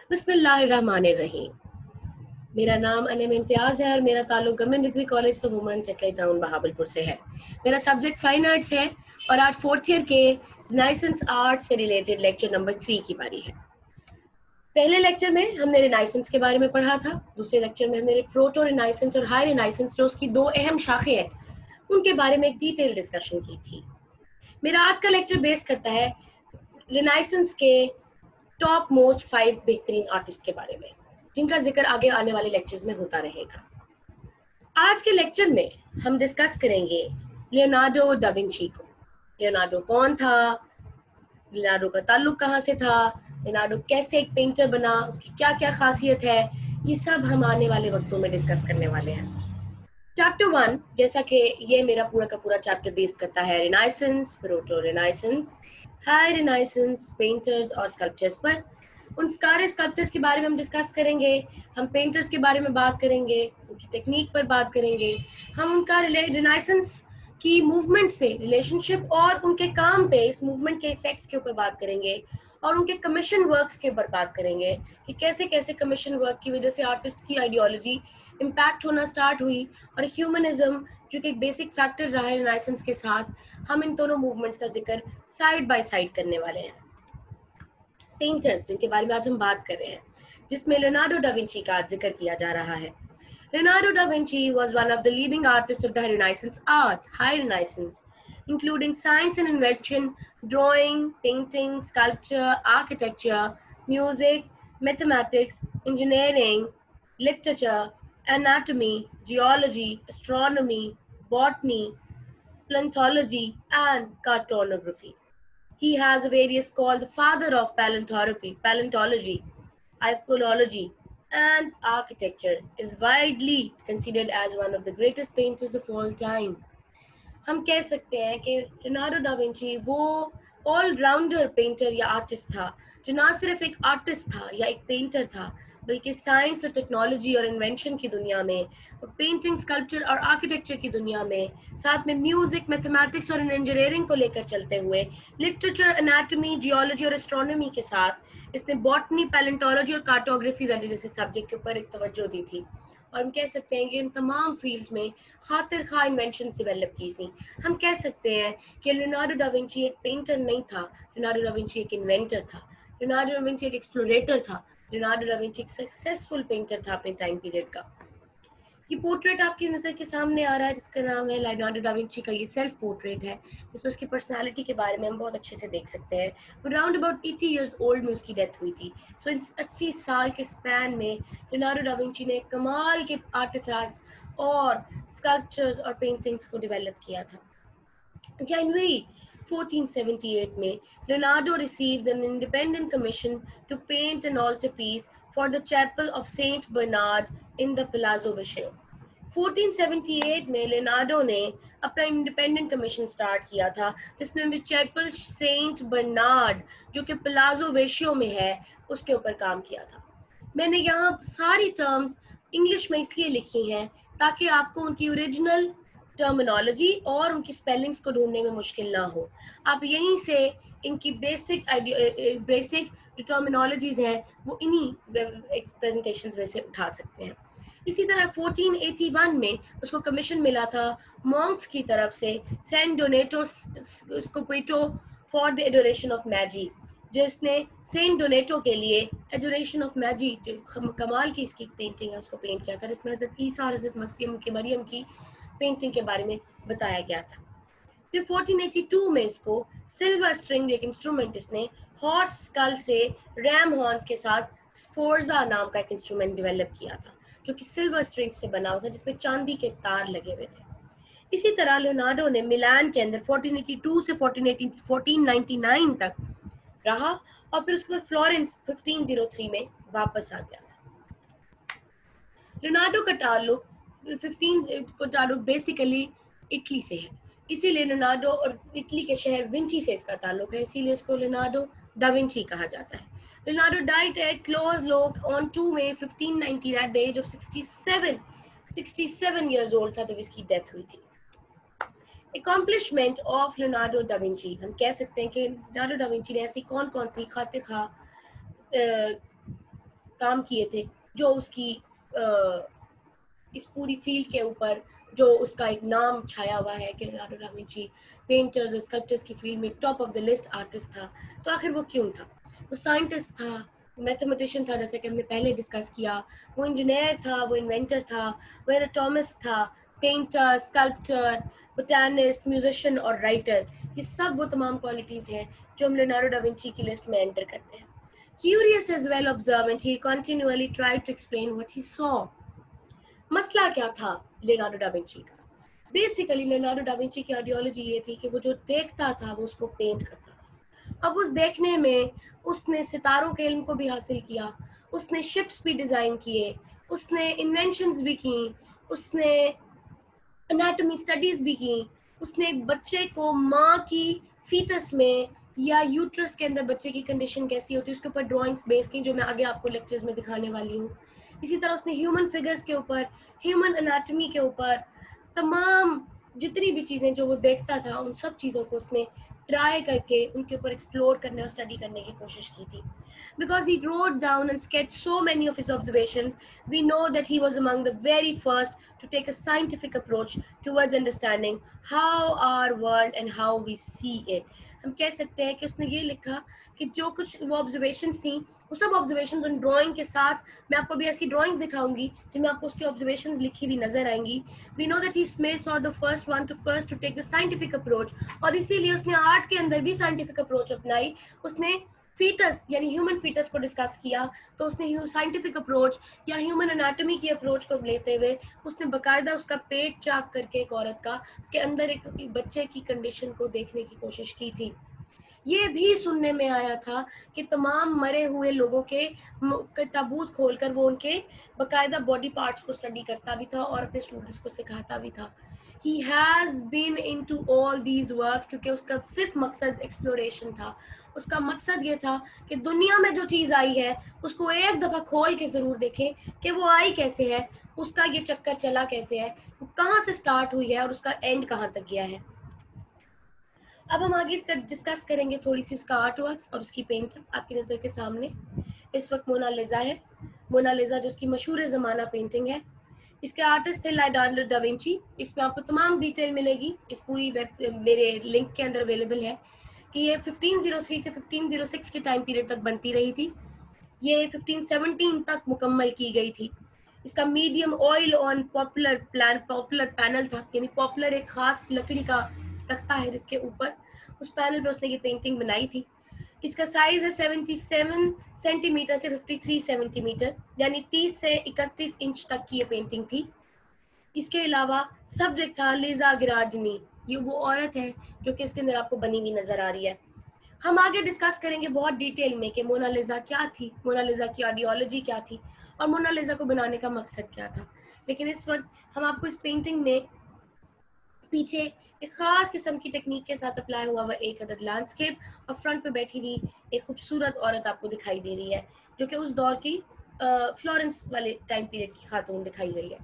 बिस्मिल्लाहिर्रहमानिर्रहीम। मेरा नाम अनम इम्तियाज़ है और मेरा ताल्लुक government degree college for women satellite town Bahawalpur से है। मेरा सब्जेक्ट फाइन आर्ट्स है और आज फोर्थ ईयर के रिनाइसेंस आर्ट से रिलेटेड लेक्चर नंबर 3 की बारी है। पहले लेक्चर में हमने रिनाइसेंस के बारे में पढ़ा था। दूसरे लेक्चर में हमने प्रोटो रिनाइसेंस और हाई रिनाइसेंस, जो उसकी दो अहम शाखें हैं, उनके बारे में एक डिटेल डिस्कशन की थी। मेरा आज का लेक्चर बेस करता है रिनाइसेंस के टॉप मोस्ट 5 बेहतरीन आर्टिस्ट के बारे में, जिनका जिक्र आगे आने वाले लेक्चर्स में होता रहेगा। आज के लेक्चर में हम डिस्कस करेंगे लियोनार्डो दा विंची को। लियोनार्डो कौन था, लियोनार्डो का ताल्लुक कहाँ से था, लियोनार्डो कैसे एक पेंटर बना, उसकी क्या क्या खासियत है, ये सब हम आने वाले वक्तों में डिस्कस करने वाले हैं। चैप्टर 1, जैसा कि ये मेरा पूरा का पूरा चैप्टर बेस करता है renaissance, proto renaissance, high renaissance, painters और स्कल्पचर्स पर। उन सारे स्कल्पचर्स के बारे में हम डिस्कस करेंगे। हम पेंटर्स के बारे में बात करेंगे, उनकी टेक्निक पर बात करेंगे। हम उनका रिनाइसेंस की मूवमेंट से रिलेशनशिप और उनके काम पे इस मूवमेंट के इफेक्ट्स के ऊपर बात करेंगे और उनके कमीशन वर्क्स के ऊपर बात करेंगे कि कैसे कैसे कमीशन वर्क की वजह से आर्टिस्ट की आइडियोलॉजी इम्पैक्ट होना स्टार्ट हुई और ह्यूमनिज्म, जो कि एक बेसिक फैक्टर रहा है रिनाइसेंस के साथ। हम इन दोनों मूवमेंट्स का जिक्र साइड बाय साइड करने वाले हैं। पेंटर्स, जिनके बारे में आज हम बात कर रहे हैं, जिसमें लियोनार्डो डा विंची का जिक्र किया जा रहा है। Leonardo da Vinci was one of the leading artists of the Renaissance art, High Renaissance, including science and invention, drawing, painting, sculpture, architecture, music, mathematics, engineering, literature, anatomy, geology, astronomy, botany, paleontology, and cartography. He has a various called the father of paleontology, archaeology, and architecture, is widely considered as one of the greatest painters of all time. हम कह सकते हैं कि Leonardo da Vinci वो allrounder painter या artist था, जो ना सिर्फ एक आर्टिस्ट था या एक पेंटर था, बल्कि साइंस और टेक्नोलॉजी और इन्वेंशन की दुनिया में, और पेंटिंग, स्कल्पचर और आर्किटेक्चर की दुनिया में, साथ में म्यूजिक, मैथमेटिक्स और इंजीनियरिंग को लेकर चलते हुए, लिटरेचर, एनाटॉमी, जियोलॉजी और एस्ट्रोनॉमी के साथ इसने बॉटनी, पैलेंटोलॉजी और कार्टोग्राफी वाले जैसे सब्जेक्ट के ऊपर एक तवज्जो दी थी। और हम कह सकते हैं कि इन तमाम फील्ड्स में खातिर खा इन्वेंशंस डेवलप की थी। हम कह सकते हैं कि लियोनार्डो डा विंची एक पेंटर नहीं था, लियोनार्डो डा विंची एक इन्वेंटर था, लियोनार्डो डा विंची एक एक्सप्लोरेटर था, लियोनार्डो डा विंची एक सक्सेसफुल पेंटर था अपने टाइम पीरियड का। ये पोर्ट्रेट आपकी नज़र के सामने आ रहा है, जिसका नाम है लियोनार्डो डा विंची का ये सेल्फ पोर्ट्रेट है, जिसमें उसकी पर्सनालिटी के बारे में हम बहुत अच्छे से देख सकते हैं। वो राउंड अबाउट 80 इयर्स ओल्ड में उसकी डेथ हुई थी। सो 80 साल के स्पैन में लियोनार्डो डा विंची ने कमाल के आर्टिफैक्ट्स और स्कल्पचर्स और पेंटिंग्स को डेवलप किया था। January 1478 में Leonardo received an independent commission to paint an altarpiece for the chapel of Saint Bernard in the Palazzo Vecchio. 1478 में लियोनार्डो ने अपना इंडिपेंडेंट कमीशन स्टार्ट किया था, जिसने चैपल सेंट बर्नार्ड, जो कि पलाजो वेशियो में है, उसके ऊपर काम किया था। मैंने यहाँ सारी टर्म्स इंग्लिश में इसलिए लिखी हैं ताकि आपको उनकी ओरिजिनल टर्मिनोलॉजी और उनकी स्पेलिंग्स को ढूंढने में मुश्किल ना हो। आप यहीं से इनकी बेसिक जो टर्मिनोलॉजीज हैं वो इन्हीं प्रेजेंटेशंस में से उठा सकते हैं। इसी तरह 1481 में उसको कमीशन मिला था मॉन्क्स की तरफ से saint Donato Scopeto for the adoration of Magi, जिसने सेंट डोनेटो के लिए एडोरेशन ऑफ मैजी, जो कमाल की इसकी पेंटिंग है, उसको पेंट किया था, जिसमें हज़रत ईसा और हज़रत मरियम की पेंटिंग के बारे में बताया गया था। फिर 1482 में इसको सिल्वर स्ट्रिंग एक इंस्ट्रूमेंट इसने हॉर्स स्कल से रैम हॉर्न्स के साथ स्फोर्जा नाम का एक इंस्ट्रूमेंट डेवलप किया था, जो कि सिल्वर स्ट्रिंग से बना हुआ था, जिसमें चांदी के तार लगे हुए थे। इसी तरह लियोनार्डो ने मिलान के अंदर 1482 से 1499 तक रहा और फिर उसके बाद फ्लोरेंस 1503 में वापस आ गया था। लियोनार्डो का ताल्लुक बेसिकली इटली से है, इसीलिए लियोनार्डो और इटली के शहर विंची से इसका ताल्लुक है, इसीलिए इसको लियोनार्डो दा विंची कहा जाता है। Leonardo died at Clos Luce on 2 May 1519 at the age of 67 years old था जब इसकी डेथ हुई थी। Accomplishment of Leonardo da Vinci, हम कह सकते हैं कि लियोनार्डो डा विंची ने ऐसी कौन कौन सी खातिर खा काम किए थे, जो उसकी इस पूरी फील्ड के ऊपर जो उसका एक नाम छाया हुआ है कि लियोनार्डो डा विंची पेंटर्स और स्कल्प्टर्स की फील्ड में top of the list artist था। तो आखिर वो क्यों था? वो साइंटिस्ट था, मैथमेटिशियन था, जैसे कि हमने पहले डिस्कस किया, वो इंजीनियर था, वो इन्वेंटर था, वो एनाटॉमिस्ट था, पेंटर, स्कल्प्टर, बोटानिस्ट, म्यूजिशियन और राइटर। ये सब वो तमाम क्वालिटीज़ हैं जो हम लियोनार्डो डा विंची की लिस्ट में एंटर करते हैं। Curious as well observant, he continually tried to explain what he saw. मसला क्या था लियोनार्डो डा विंची का? बेसिकली लियोनार्डो डा विंची की आइडियोलॉजी ये थी कि वो जो देखता था वो उसको पेंट करता था। अब उस देखने में उसने सितारों के इल्म को भी हासिल किया, उसने शिप्स भी डिज़ाइन किए, उसने इन्वेंशंस भी की, उसने एनाटॉमी स्टडीज़ भी की, उसने एक बच्चे को माँ की फीटस में या यूट्रस के अंदर बच्चे की कंडीशन कैसी होती है उसके ऊपर ड्राइंग्स बेस की, जो मैं आगे आपको लेक्चर्स में दिखाने वाली हूँ। इसी तरह उसने ह्यूमन फिगर्स के ऊपर, ह्यूमन एनाटॉमी के ऊपर, तमाम जितनी भी चीज़ें जो वो देखता था उन सब चीज़ों को उसने ट्राई करके उनके ऊपर एक्सप्लोर करने और स्टडी करने की कोशिश की थी। Because he wrote down and sketched so many of his observations, we know that he was among the very first to take a scientific approach towards understanding how our world and how we see it. हम कह सकते हैं कि उसने ये लिखा कि जो कुछ वो ऑब्जर्वेशंस थी वो सब ऑब्जर्वेशंस उन ड्राइंग के साथ, मैं आपको भी ऐसी ड्राइंग्स दिखाऊंगी जिनमें आपको उसकी ऑब्जर्वेशंस लिखी हुई नजर आएंगी। We know that he may saw the first one to take the scientific approach, और इसीलिए उसने आर्ट के अंदर भी साइंटिफिक अप्रोच अपनाई। उसने फीटस यानी ह्यूमन फीटस को डिस्कस किया, तो उसने साइंटिफिक अप्रोच या ह्यूमन एनाटॉमी की अप्रोच को लेते हुए उसने बाकायदा उसका पेट चाक करके एक औरत का उसके अंदर एक बच्चे की कंडीशन को देखने की कोशिश की थी। ये भी सुनने में आया था कि तमाम मरे हुए लोगों के ताबूत खोलकर वो उनके बाकायदा बॉडी पार्ट्स को स्टडी करता भी था और अपने स्टूडेंट्स को सिखाता भी था। He has been into all these works क्योंकि उसका सिर्फ मकसद एक्सप्लोरेशन था। उसका मकसद ये था कि दुनिया में जो चीज़ आई है उसको एक दफ़ा खोल के ज़रूर देखें कि वो आई कैसे है, उसका ये चक्कर चला कैसे है, वो कहाँ से स्टार्ट हुई है और उसका एंड कहाँ तक गया है। अब हम आगे डिस्कस करेंगे थोड़ी सी उसका आर्ट वर्क्स और उसकी पेंटिंग। आपकी नज़र के सामने इस वक्त मोनालिसा है। मोनालिसा जो उसकी मशहूर ज़माना पेंटिंग है, इसके आर्टिस्ट थे लियोनार्डो डा विंची। इसमें आपको तमाम डिटेल मिलेगी, इस पूरी वेब मेरे लिंक के अंदर अवेलेबल है कि ये 1503 से 1506 के टाइम पीरियड तक बनती रही थी। ये 1517 तक मुकम्मल की गई थी। इसका medium oil on popular panel था, यानी पॉपुलर एक खास लकड़ी का तख्ता है जिसके ऊपर उस पैनल पे उसने ये पेंटिंग बनाई थी। इसका साइज है 77 सेंटीमीटर से 53 सेंटीमीटर, यानी 30 से 31 इंच तक की ये पेंटिंग थी। इसके अलावा सब्जेक्ट था लीजा गिरार्डिनी, ये वो औरत है जो कि इसके अंदर आपको बनी हुई नजर आ रही है। हम आगे डिस्कस करेंगे बहुत डिटेल में कि मोनालिसा क्या थी, मोनालिसा की आइडियोलॉजी क्या थी और मोनालिसा को बनाने का मकसद क्या था। लेकिन इस वक्त हम आपको इस पेंटिंग में पीछे एक खास किस्म की टेक्निक के साथ अप्लाई हुआ एक अदद लैंडस्केप और फ्रंट पे बैठी हुई एक खूबसूरत औरत आपको दिखाई दे रही है जो कि उस दौर की फ्लोरेंस वाले टाइम पीरियड की खातून दिखाई गई है।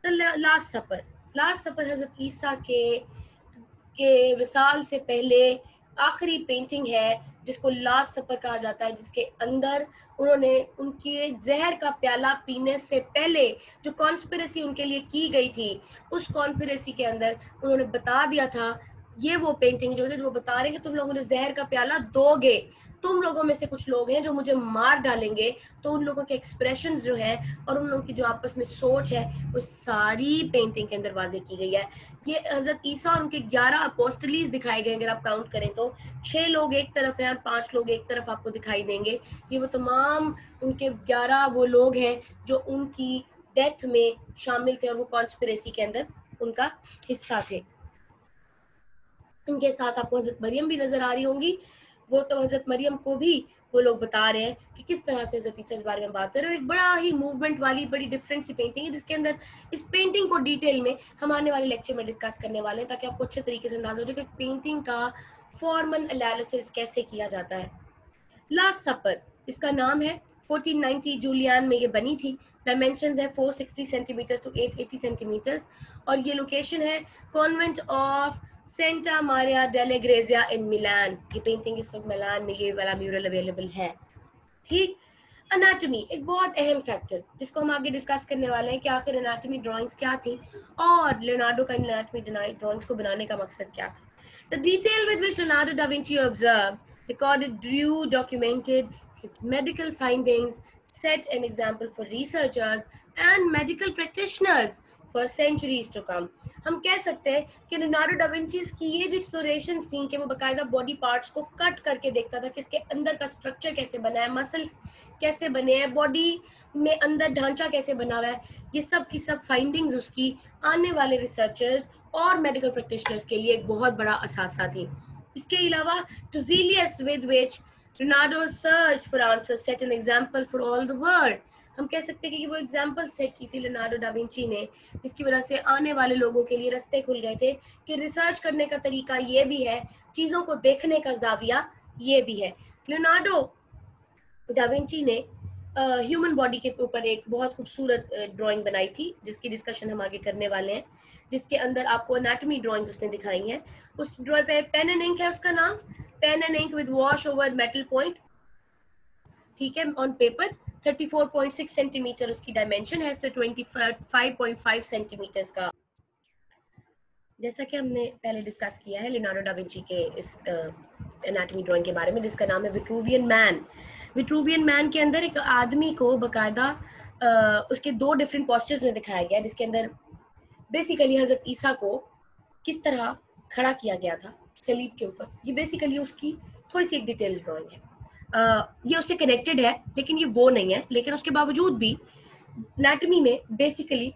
द लास्ट सपर हज़रत ईसा के विसाल से पहले आखिरी पेंटिंग है जिसको लास्ट सपर कहा जाता है, जिसके अंदर उन्होंने उनके जहर का प्याला पीने से पहले जो कॉन्स्पिरेसी उनके लिए की गई थी, उस कॉन्स्पिरेसी के अंदर उन्होंने बता दिया था, ये वो पेंटिंग जो है वो बता रहे हैं कि तुम लोग मुझे जहर का प्याला दोगे, तुम लोगों में से कुछ लोग हैं जो मुझे मार डालेंगे। तो उन लोगों के एक्सप्रेशंस जो हैं और उन लोगों की जो आपस में सोच है वो सारी पेंटिंग के अंदर वाजे की गई है। ये हज़रत ईसा और उनके 11 अपोस्टलीज दिखाए गए, अगर आप काउंट करें तो 6 लोग एक तरफ हैं और 5 लोग एक तरफ आपको दिखाई देंगे। ये वो तमाम उनके 11 वो लोग हैं जो उनकी डेथ में शामिल थे और वो कॉन्स्पिरेसी के अंदर उनका हिस्सा थे। उनके साथ आपको हज़रत मरियम भी नजर आ रही होंगी। वो तो हज़रत मरियम को भी वो लोग बता रहे हैं कि किस तरह से हज़रत ईसा इस बारे में बात कर रहे हैं। एक बड़ा ही मूवमेंट वाली बड़ी डिफरेंट सी पेंटिंग है जिसके अंदर इस पेंटिंग को डिटेल में हम आने वाले लेक्चर में डिस्कस करने वाले हैं ताकि आपको अच्छे तरीके से अंदाजा हो जाए कि पेंटिंग का फॉर्मल एनालिसिस कैसे किया जाता है। लास्ट सपर इसका नाम है, 1490 जूलियन में ये बनी थी। डायमेंशंस है 460 सेंटीमीटर्स टू 880 सेंटीमीटर्स और ये लोकेशन है convent of Santa Maria delle Grazie in Milan. ये पेंटिंग इस वक्त मिलान में ये वाला म्यूरल अवेलेबल है। ठीक, एनाटॉमी एक बहुत अहम फैक्टर जिसको हम आगे डिस्कस करने वाले हैं कि आखिर एनाटॉमी ड्राइंग्स क्या थी और लियोनार्डो का एनाटॉमी ड्राइंग्स को बनाने का मकसद क्या था. The detail with which Leonardo da Vinci observed, recorded, drew, documented his medical findings set an example for researchers and medical practitioners for centuries to come. हम कह सकते हैं कि लियोनार्डो डा विंची की ये जो एक्सप्लोरेशंस थी कि वो बकायदा बॉडी पार्ट्स को कट करके देखता था कि इसके अंदर का स्ट्रक्चर कैसे बना है, मसल्स कैसे बने हैं, बॉडी में अंदर ढांचा कैसे बना हुआ है, ये सब की सब फाइंडिंग्स उसकी आने वाले रिसर्चर्स और मेडिकल प्रैक्टिशनर्स के लिए एक बहुत बड़ा असासा थी. इसके अलावा to zealous with which Leonardo searched for answers set an example for all the world. हम कह सकते हैं कि वो एग्जाम्पल सेट की थी लियोनार्डो डा विंची ने, जिसकी वजह से आने वाले लोगों के लिए रास्ते खुल गए थे कि रिसर्च करने का तरीका ये भी है, चीज़ों को देखने का जाविया ये भी है. लियोनार्डो डा विंची ने ह्यूमन बॉडी के ऊपर एक बहुत खूबसूरत ड्राइंग बनाई थी जिसकी डिस्कशन हम आगे करने वाले हैं, जिसके अंदर आपको एनाटॉमी ड्राइंग्स उसने दिखाई हैं. उस ड्राइंग पे पेन एंड इंक है, उसका नाम pen and ink with wash over metal point, ठीक है, ऑन पेपर. 34.6 सेंटीमीटर उसकी डायमेंशन है, तो 25.5 सेंटीमीटर का. जैसा कि हमने पहले डिस्कस किया है लियोनार्डो डा विंची के इस एनाटॉमी ड्राइंग के बारे में, जिसका नाम है विट्रूवियन मैन. विट्रूवियन मैन के अंदर एक आदमी को बकायदा उसके दो डिफरेंट पोस्चर्स में दिखाया गया, जिसके अंदर बेसिकली हजरत ईसा को किस तरह खड़ा किया गया था सलीब के ऊपर. ये बेसिकली उसकी थोड़ी सी एक डिटेल ड्राइंग है. ये उससे कनेक्टेड है लेकिन ये वो नहीं है, लेकिन उसके बावजूद भी एनाटॉमी में बेसिकली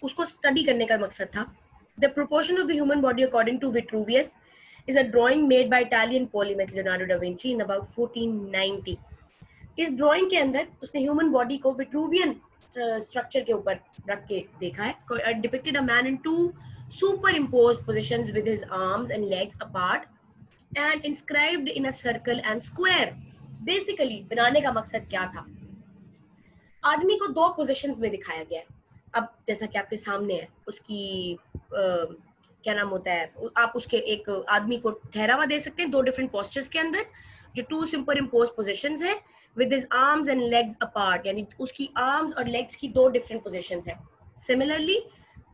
उसको स्टडी करने का मकसद था. The proportion of the human body according to Vitruvius is a drawing made by Italian polymath Leonardo da Vinci in about 1490. इस ड्राइंग के अंदर उसने ह्यूमन बॉडी को विट्रूवियन स्ट्रक्चर के ऊपर रख के देखा है. Depicted a man in two superimposed positions with his arms and legs apart and inscribed in a circle and square. Basically बनाने का मकसद क्या था, आदमी को दो पोजीशंस में दिखाया गया है. अब जैसा कि आपके सामने है उसकी क्या नाम होता है, आप उसके एक आदमी को ठहरा हुआ दे सकते हैं दो डिफरेंट पोस्चर्स के अंदर, जो टू सुपर इम्पोज पोजिशंस है with his arms and legs apart, यानी उसकी आर्म्स और लेग्स की दो डिफरेंट पोजिशंस है. सिमिलरली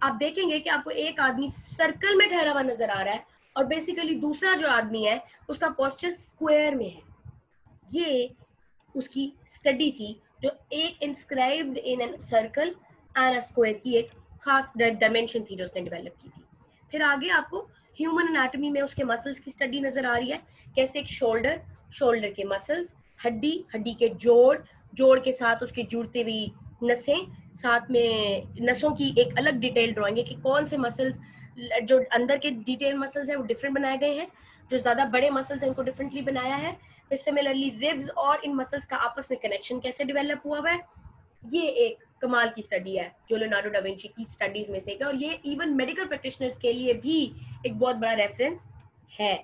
आप देखेंगे कि आपको एक आदमी सर्कल में ठहरा हुआ नजर आ रहा है और बेसिकली दूसरा जो आदमी है उसका पोस्चर स्क्वायर में है. ये उसकी स्टडी थी जो एक inscribed in an circle and a square की एक खास डायमेंशन थी जो उसने डेवलप की थी. फिर आगे आपको ह्यूमन एनाटॉमी में उसके मसल्स की स्टडी नजर आ रही है, कैसे एक शोल्डर के मसल्स, हड्डी के जोड़ के साथ उसके जुड़ते हुई नसें, साथ में नसों की एक अलग डिटेल ड्राइंग है कि कौन से मसल्स, जो अंदर के डिटेल मसल्स हैं वो डिफरेंट बनाए गए हैं, जो ज्यादा बड़े मसल्स हैं उनको डिफरेंटली बनाया है. फिर सिमिलरली रिब्स और इन मसल्स का आपस में कनेक्शन कैसे डेवलप हुआ है, ये एक कमाल की स्टडी है जो लियोनार्डो डा विंची की स्टडीज में से है और ये इवन मेडिकल प्रैक्टिशनर्स के लिए भी एक बहुत बड़ा रेफरेंस है.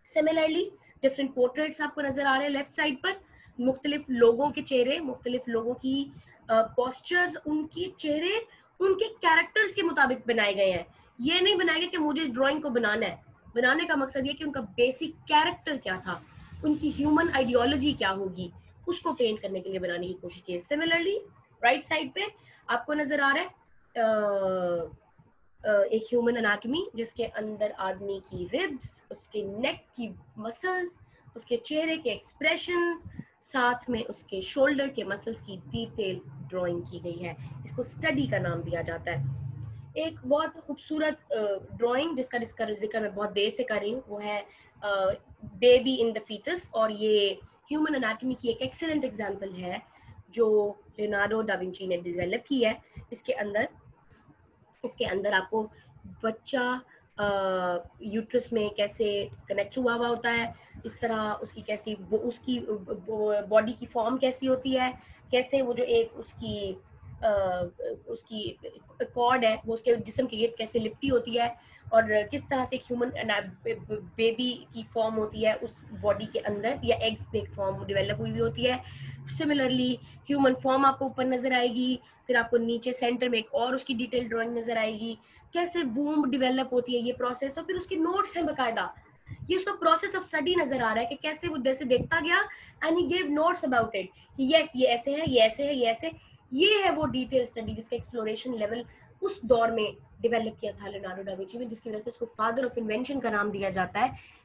सिमिलरली डिफरेंट पोर्ट्रेट्स आपको नजर आ रहे हैं लेफ्ट साइड पर, मुख्तलिफ लोगों के चेहरे, मुख्तलिफ लोगों की पोस्चर्स, उनके चेहरे उनके कैरेक्टर्स के मुताबिक बनाए गए हैं. ये नहीं बनाया गया कि मुझे इस ड्राइंग को बनाना है, बनाने का मकसद ये कि उनका बेसिक कैरेक्टर क्या था, उनकी ह्यूमन आइडियोलॉजी क्या होगी, उसको पेंट करने के लिए बनाने की कोशिश की है. सिमिलरली राइट साइड पे आपको नजर आ रहा है एक ह्यूमन एनाटॉमी जिसके अंदर आदमी की रिब्स, उसके नेक की मसल्स, उसके चेहरे के एक्सप्रेशंस, साथ में उसके शोल्डर के मसल्स की डिटेल ड्राइंग की गई है. इसको स्टडी का नाम दिया जाता है. एक बहुत खूबसूरत ड्राइंग जिसका जिक्र मैं बहुत देर से कर रही हूँ वो है बेबी इन द फीटस, और ये ह्यूमन एनाटॉमी की एक एक्सीलेंट एग्जांपल है जो लियोनार्डो डा विंची ने डेवलप की है. इसके अंदर आपको बच्चा यूट्रस में कैसे कनेक्ट हुआ होता है, इस तरह उसकी कैसी उसकी बॉडी की फॉर्म कैसी होती है, कैसे वो जो एक उसकी कॉर्ड है वो उसके जिस्म के गिर्द कैसे लिपटी होती है, और किस तरह से ह्यूमन बेबी की फॉर्म होती है उस बॉडी के अंदर, या एग फॉर्म डेवलप हुई होती है. सिमिलरली ह्यूमन फॉर्म आपको ऊपर नजर आएगी, फिर आपको नीचे सेंटर में एक और उसकी डिटेल ड्राइंग नजर आएगी, कैसे वूम्ब डेवलप होती है ये प्रोसेस, और फिर उसके नोट्स हैं बकायदा ये उसका प्रोसेस ऑफ स्टडी नजर आ रहा है कि कैसे वो जैसे देखता गया and he gave notes about it कि यस ये ऐसे है, ये ऐसे है, ये ऐसे। ये है वो डिटेल स्टडी जिसका एक्सप्लोरेशन लेवल उस दौर में डेवलप किया था लियोनार्डो डा विंची में, जिसकी वजह से उसको फादर ऑफ इन्वेंशन का नाम दिया जाता है।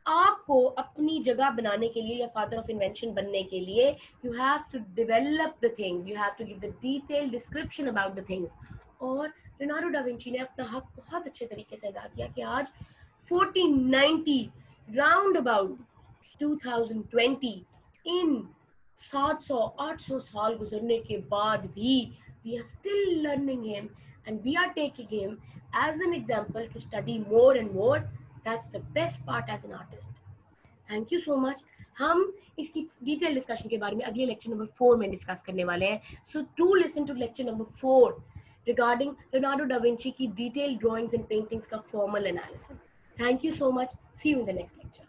आपको अपनी जगह बनाने के लिए या फादर ऑफ इन्वेंशन बनने के लिए you have to develop the things, you have to give the detail description about the things. और लियोनार्डो डा विंची ने अपना हक बहुत अच्छे तरीके से अदा किया कि आज 1490 राउंड अबाउट 2020 इन 700-800 साल गुजरने के बाद भी we are still learning him and we are taking him as an example to study more and more. That's the best part as an artist. Thank you so much. हम इसकी detail discussion के बारे में अगले lecture number 4 में discuss करने वाले हैं. So do listen to lecture number 4 regarding Leonardo da Vinci की detailed drawings and paintings का formal analysis. Thank you so much. See you in the next lecture.